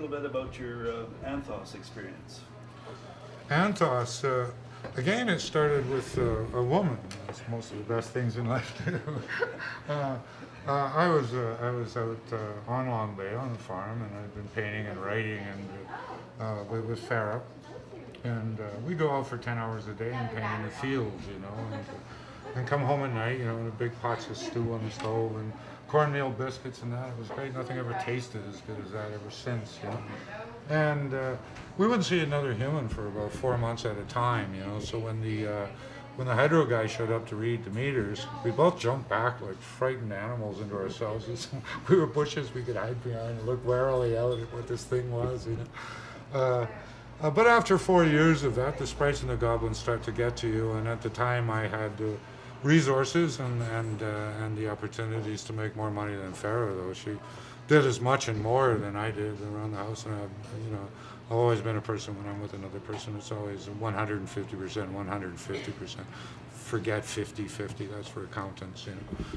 little bit about your Anthos experience. Anthos, again, it started with a woman. That's most of the best things in life to do. I was out on Long Bay on the farm, and I'd been painting and writing and with Farah. And we go out for 10 hours a day and paint in the fields, and come home at night, in a big pots of stew on the stove and cornmeal biscuits and that. It was great. Nothing ever tasted as good as that ever since. And we wouldn't see another human for about 4 months at a time, So when the hydro guy showed up to read the meters, we both jumped back like frightened animals into ourselves. We were bushes we could hide behind and look warily out at what this thing was. But after 4 years of that, the sprites and the goblins start to get to you. And at the time, I had resources and the opportunities to make more money than Farah, though she did as much and more than I did around the house. And I've always been a person when I'm with another person. It's always 150%, 150%. Forget 50-50. That's for accountants.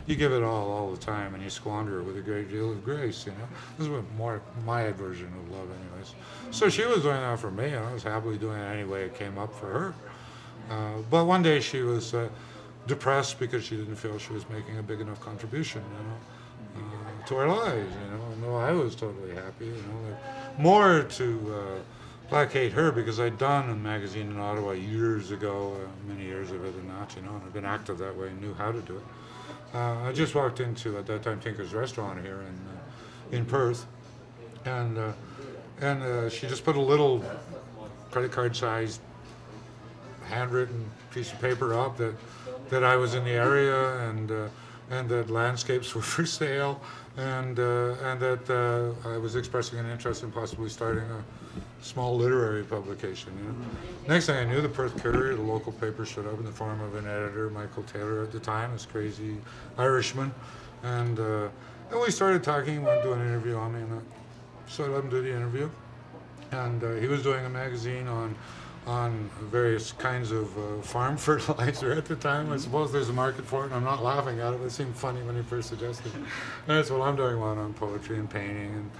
You give it all the time, and you squander it with a great deal of grace. This is what more my version of love, anyways. So she was doing that for me, and I was happily doing it any way it came up for her. But one day she was depressed because she didn't feel she was making a big enough contribution, to our lives. No, I was totally happy. More to placate her, because I'd done a magazine in Ottawa years ago, many years of it and that, and I've been active that way and knew how to do it. I just walked into, at that time, Tinker's Restaurant here in Perth, and she just put a little credit card sized handwritten piece of paper up that I was in the area and that landscapes were for sale, and that I was expressing an interest in possibly starting a small literary publication. Next thing I knew, the Perth Courier, the local paper, showed up in the form of an editor, Michael Taylor at the time, this crazy Irishman, and we started talking. He wanted to do an interview on me, and so I let him do the interview. And he was doing a magazine on various kinds of farm fertilizer at the time. I suppose there's a market for it, and I'm not laughing at it. It seemed funny when he first suggested it. And that's what I'm doing, one on poetry and painting and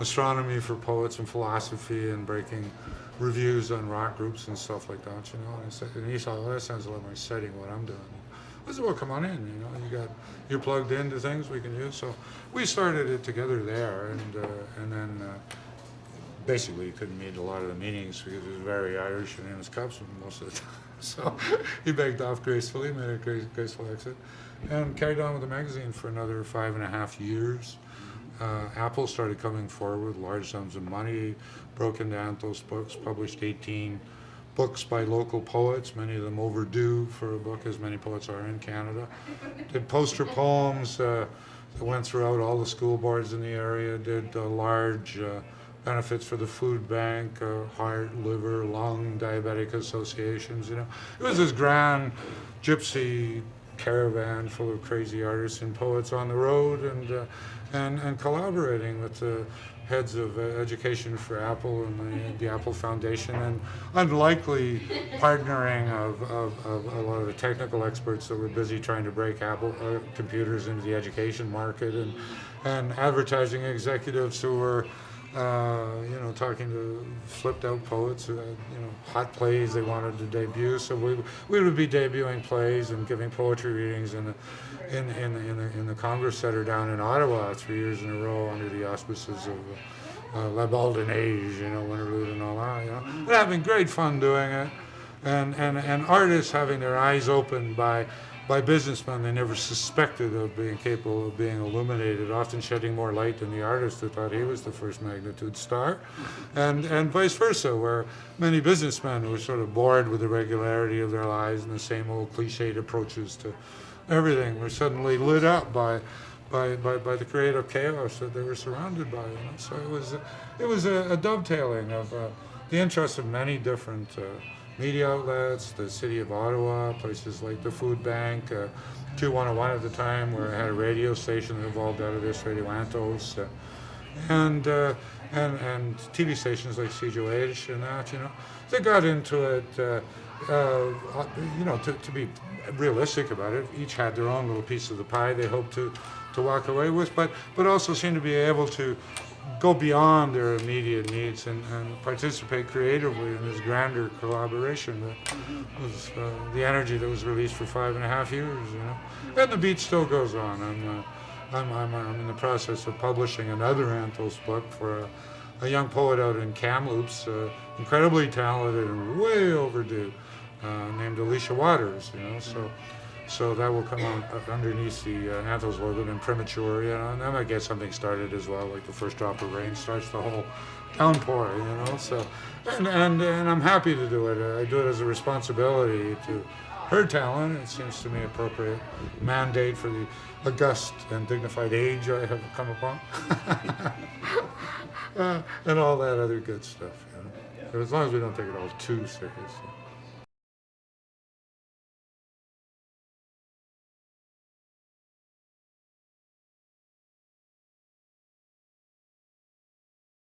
astronomy for poets and philosophy and breaking reviews on rock groups and stuff like that, And he thought, well, that sounds a lot more exciting what I'm doing. I said, well, come on in, you're plugged into things we can use. So we started it together there, and then basically he couldn't meet a lot of the meetings because he was very Irish and in his cups most of the time. So he begged off gracefully, made a graceful exit, and carried on with the magazine for another 5.5 years. Apple started coming forward with large sums of money, broke into Anthos books, published 18 books by local poets, many of them overdue for a book, as many poets are in Canada. Did poster poems that went throughout all the school boards in the area, did large benefits for the food bank, heart, liver, lung, diabetic associations. It was this grand gypsy caravan full of crazy artists and poets on the road, and collaborating with the heads of education for Apple and the Apple Foundation, and unlikely partnering of a lot of the technical experts that were busy trying to break Apple computers into the education market, and advertising executives who were talking to flipped out poets who had, hot plays they wanted to debut. So we would be debuting plays and giving poetry readings in the Congress Center down in Ottawa 3 years in a row under the auspices of La Baldenage, Winterlude and all that, And having great fun doing it, and artists having their eyes opened by businessmen they never suspected of being capable of being illuminated, often shedding more light than the artist who thought he was the first magnitude star, and vice versa, where many businessmen who were sort of bored with the regularity of their lives and the same old cliched approaches to everything were suddenly lit up by the creative chaos that they were surrounded by. So it was a dovetailing of the interests of many different media outlets, the city of Ottawa, places like the food bank, Q101 at the time, where I had a radio station that evolved out of this, Radio Anthos, and TV stations like CJOH and that, They got into it, to be realistic about it. Each had their own little piece of the pie they hoped to walk away with, but also seemed to be able to go beyond their immediate needs and participate creatively in this grander collaboration that was the energy that was released for 5.5 years, you know. And the beat still goes on. I'm in the process of publishing another Anthos book for a young poet out in Kamloops, incredibly talented and way overdue, named Alicia Waters, you know. So that will come on underneath the Anthos logo and Premature, you know, and I might get something started as well, like the first drop of rain starts the whole downpour, you know. So, and I'm happy to do it. I do it as a responsibility to her talent. It seems to me appropriate mandate for the august and dignified age I have come upon, and all that other good stuff, you know. But as long as we don't take it all too seriously.